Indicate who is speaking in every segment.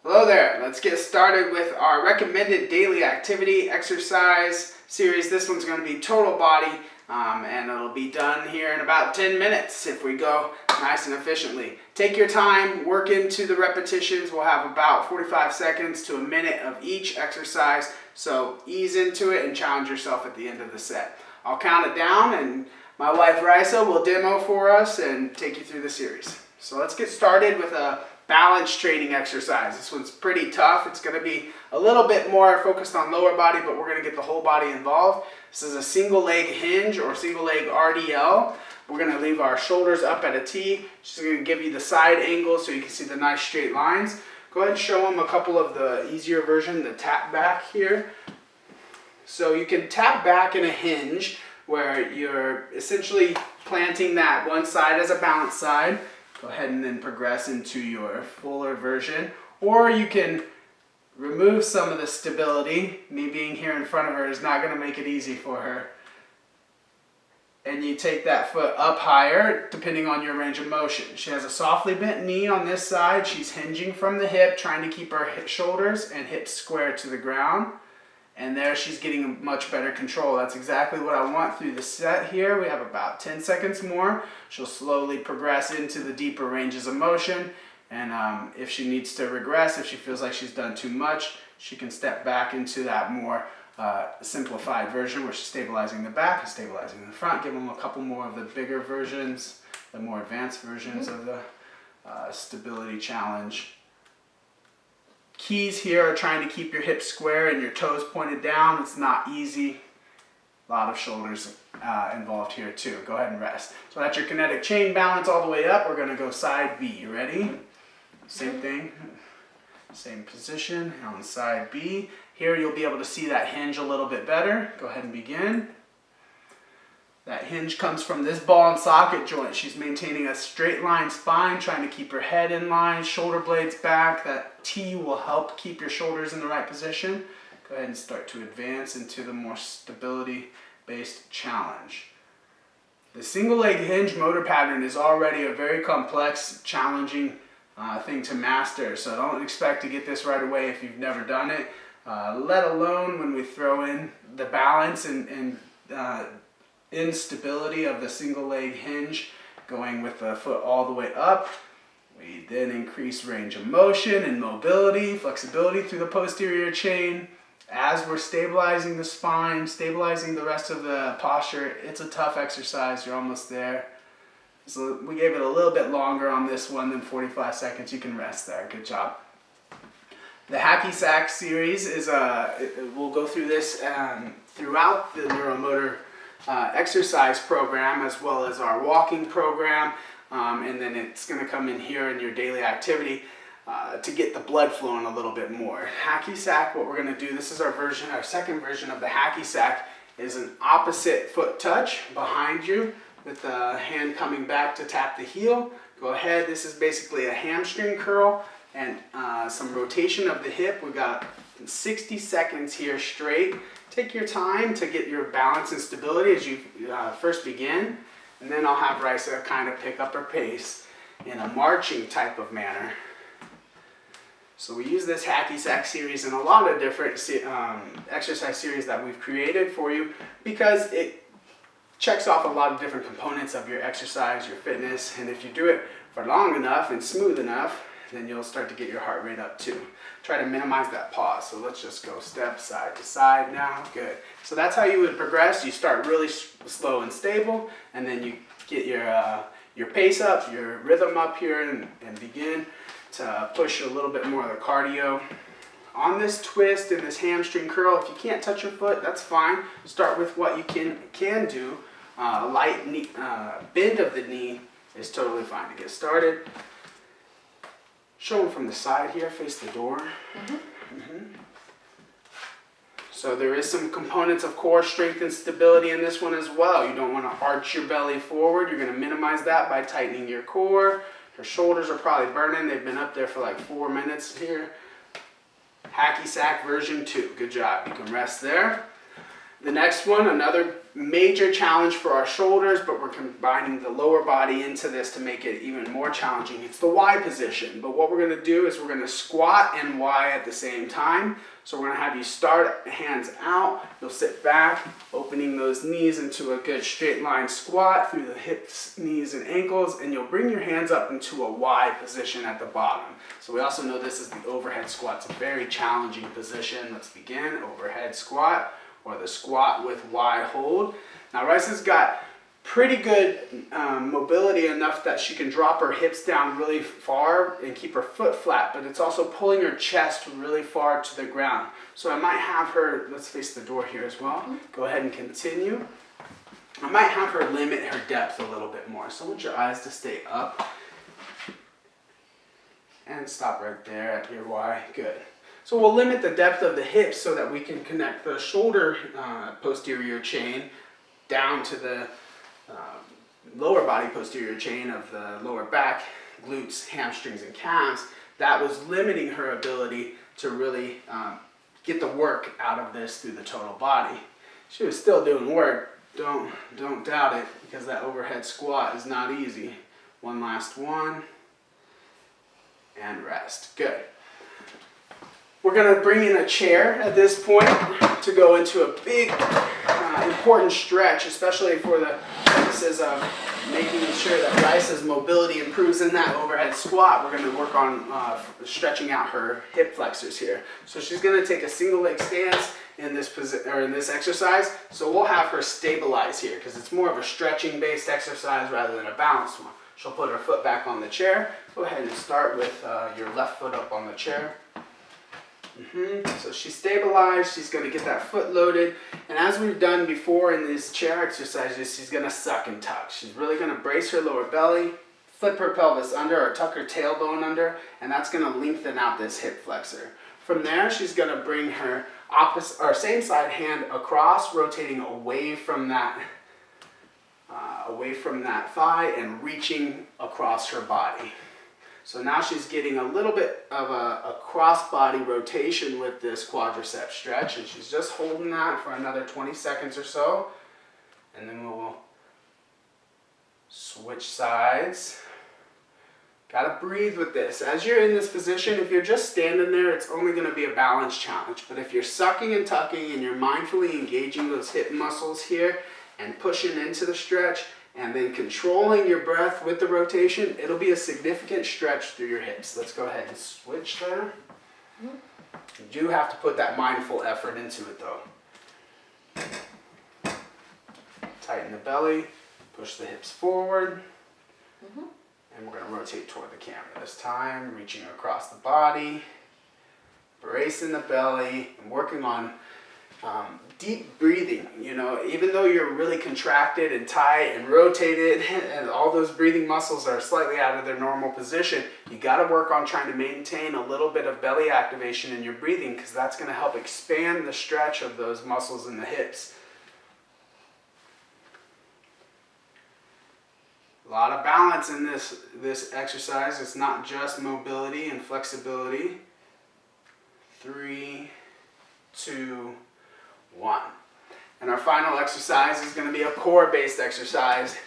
Speaker 1: Hello there. Let's get started with our recommended daily activity exercise series. This one's going to be total body and it'll be done here in about 10 minutes if we go nice and efficiently. Take your time, work into the repetitions. We'll have about 45 seconds to a minute of each exercise, so ease into it and challenge yourself at the end of the set. I'll count it down and my wife Risa will demo for us and take you through the series. So let's get started with a balance training exercise. This one's pretty tough. It's going to be a little bit more focused on lower body, but we're going to get the whole body involved. This is a single leg hinge or single leg RDL. We're going to leave our shoulders up at a T. Just going to give you the side angle so you can see the nice straight lines. Go ahead and show them a couple of the easier version, the tap back here. So you can tap back in a hinge where you're essentially planting that one side as a balance side. Go ahead and then progress into your fuller version. Or you can remove some of the stability. Me being here in front of her is not going to make it easy for her. And you take that foot up higher depending on your range of motion. She has a softly bent knee on this side. She's hinging from the hip, trying to keep her shoulders and hips square to the ground. And there she's getting much better control. That's exactly what I want through the set here. We have about 10 seconds more. She'll slowly progress into the deeper ranges of motion. And if she needs to regress, if she feels like she's done too much, she can step back into that more simplified version where she's stabilizing the back and stabilizing the front. Give them a couple more of the bigger versions, the more advanced versions of the stability challenge. Keys here are trying to keep your hips square and your toes pointed down. It's not easy. A lot of shoulders involved here too. Go ahead and rest. So that's your kinetic chain balance all the way up. We're going to go side B. You ready? Same thing. Same position on side B. Here you'll be able to see that hinge a little bit better. Go ahead and begin. That hinge comes from this ball and socket joint. She's maintaining a straight line spine, trying to keep her head in line, shoulder blades back. That T will help keep your shoulders in the right position. Go ahead and start to advance into the more stability-based challenge. The single leg hinge motor pattern is already a very complex, challenging thing to master. So don't expect to get this right away if you've never done it, let alone when we throw in the balance and instability of the single leg hinge, going with the foot all the way up. We then increase range of motion and mobility, flexibility through the posterior chain. As we're stabilizing the spine, stabilizing the rest of the posture, it's a tough exercise. You're almost there. So we gave it a little bit longer on this one than 45 seconds. You can rest there. Good job. The hacky sack series is we'll go through this throughout the Neuromotor exercise program, as well as our walking program, and then it's going to come in here in your daily activity to get the blood flowing a little bit more. Hacky sack, what we're going to do, this is our second version of the hacky sack, is an opposite foot touch behind you with the hand coming back to tap the heel. Go ahead, this is basically a hamstring curl and some rotation of the hip. We've got 60 seconds here straight. Take your time to get your balance and stability as you first begin, and then I'll have Risa kind of pick up her pace in a marching type of manner. So we use this hacky sack series in a lot of different exercise series that we've created for you because it checks off a lot of different components of your exercise, your fitness, and if you do it for long enough and smooth enough, then you'll start to get your heart rate up too. Try to minimize that pause. So let's just go step side to side now. Good. So that's how you would progress. You start really slow and stable, and then you get your pace up, your rhythm up here, and begin to push a little bit more of the cardio. On this twist and this hamstring curl, if you can't touch your foot, that's fine. Start with what you can do. Light knee, bend of the knee is totally fine to get started. Show them from the side here, face the door. So there is some components of core strength and stability in this one as well. You don't want to arch your belly forward. You're going to minimize that by tightening your core. Your shoulders are probably burning. They've been up there for like 4 minutes here. Hacky sack version 2. Good job. You can rest there. The next one, another major challenge for our shoulders, but we're combining the lower body into this to make it even more challenging. It's the Y position, but what we're going to do is we're going to squat and Y at the same time. So we're going to have you start hands out, you'll sit back, opening those knees into a good straight line squat through the hips, knees, and ankles, and you'll bring your hands up into a Y position at the bottom. So we also know this is the overhead squat. It's a very challenging position. Let's begin, overhead squat, or the squat with Y hold. Now Raisa's got pretty good mobility enough that she can drop her hips down really far and keep her foot flat, but it's also pulling her chest really far to the ground. So I might have her, let's face the door here as well, go ahead and continue. I might have her limit her depth a little bit more. So I want your eyes to stay up and stop right there at your Y, good. So we'll limit the depth of the hips so that we can connect the shoulder posterior chain down to the lower body posterior chain of the lower back, glutes, hamstrings, and calves. That was limiting her ability to really get the work out of this through the total body. She was still doing work, don't doubt it, because that overhead squat is not easy. One last one, and rest, good. We're going to bring in a chair at this point to go into a big, important stretch, especially for the purposes of making sure that Raisa's mobility improves in that overhead squat. We're going to work on stretching out her hip flexors here. So she's going to take a single leg stance in this exercise. So we'll have her stabilize here because it's more of a stretching based exercise rather than a balanced one. She'll put her foot back on the chair. Go ahead and start with your left foot up on the chair. So she's stabilized, she's going to get that foot loaded, and as we've done before in these chair exercises, she's going to suck and tuck. She's really going to brace her lower belly, flip her pelvis under or tuck her tailbone under, and that's going to lengthen out this hip flexor. From there, she's going to bring her opposite or same side hand across, rotating away from that thigh and reaching across her body. So now she's getting a little bit of a cross-body rotation with this quadricep stretch, and she's just holding that for another 20 seconds or so, and then we'll switch sides. Gotta breathe with this. As you're in this position, if you're just standing there, it's only gonna be a balance challenge, but if you're sucking and tucking and you're mindfully engaging those hip muscles here and pushing into the stretch, and then controlling your breath with the rotation, it'll be a significant stretch through your hips. Let's go ahead and switch there. You do have to put that mindful effort into it though. Tighten the belly, push the hips forward, and we're going to rotate toward the camera this time, reaching across the body, bracing the belly, and working on deep breathing. You know, even though you're really contracted and tight and rotated and all those breathing muscles are slightly out of their normal position, you got to work on trying to maintain a little bit of belly activation in your breathing, because that's going to help expand the stretch of those muscles in the hips. A lot of balance in this exercise. It's not just mobility and flexibility. 3, 2, 1. And our final exercise is going to be a core-based exercise,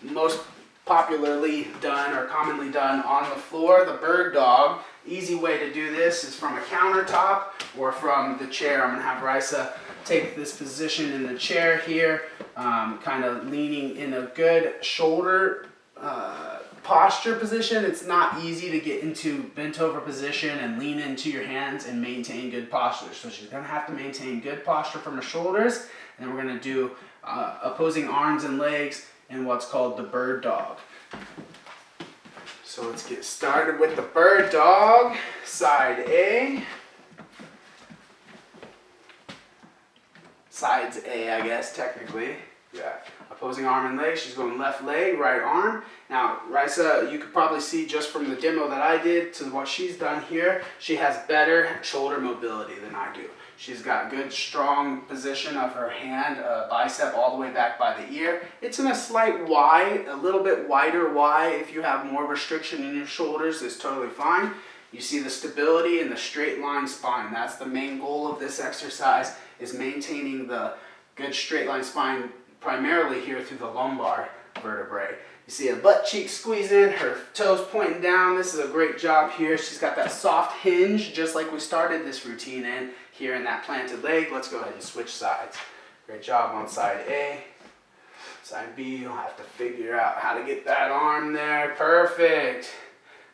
Speaker 1: most popularly done or commonly done on the floor, the bird dog. Easy way to do this is from a countertop or from the chair. I'm going to have Raisa take this position in the chair here, kind of leaning in a good shoulder posture position. It's not easy to get into bent over position and lean into your hands and maintain good posture. So she's going to have to maintain good posture from her shoulders, and then we're going to do opposing arms and legs in what's called the bird dog. So let's get started with the bird dog, side A. Sides A, I guess, technically. Yeah. Opposing arm and leg. She's going left leg, right arm. Now, Raisa, you could probably see just from the demo that I did to what she's done here, she has better shoulder mobility than I do. She's got good, strong position of her hand, bicep all the way back by the ear. It's in a slight Y, a little bit wider Y. If you have more restriction in your shoulders, it's totally fine. You see the stability and the straight line spine. That's the main goal of this exercise, is maintaining the good straight line spine primarily here through the lumbar vertebrae. You see a butt cheek squeezing, her toes pointing down. This is a great job here. She's got that soft hinge just like we started this routine in here in that planted leg. Let's go ahead and switch sides. Great job on side A. Side B, you'll have to figure out how to get that arm there. Perfect.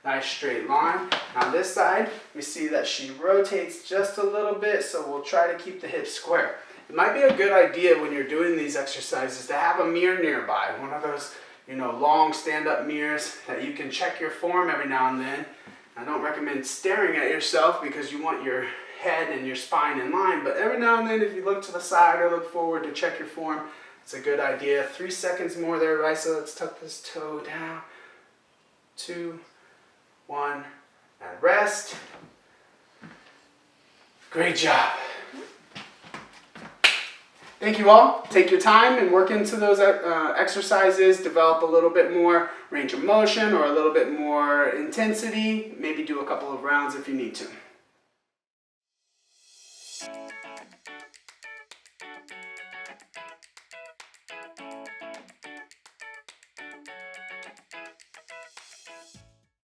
Speaker 1: Nice straight line. Now this side, we see that she rotates just a little bit, so we'll try to keep the hips square. It might be a good idea when you're doing these exercises to have a mirror nearby. One of those, long stand-up mirrors that you can check your form every now and then. I don't recommend staring at yourself because you want your head and your spine in line, but every now and then if you look to the side or look forward to check your form, it's a good idea. 3 seconds more there, right? So let's tuck this toe down. 2, 1, and rest. Great job. Thank you all. Take your time and work into those exercises. Develop a little bit more range of motion or a little bit more intensity. Maybe do a couple of rounds if you need to.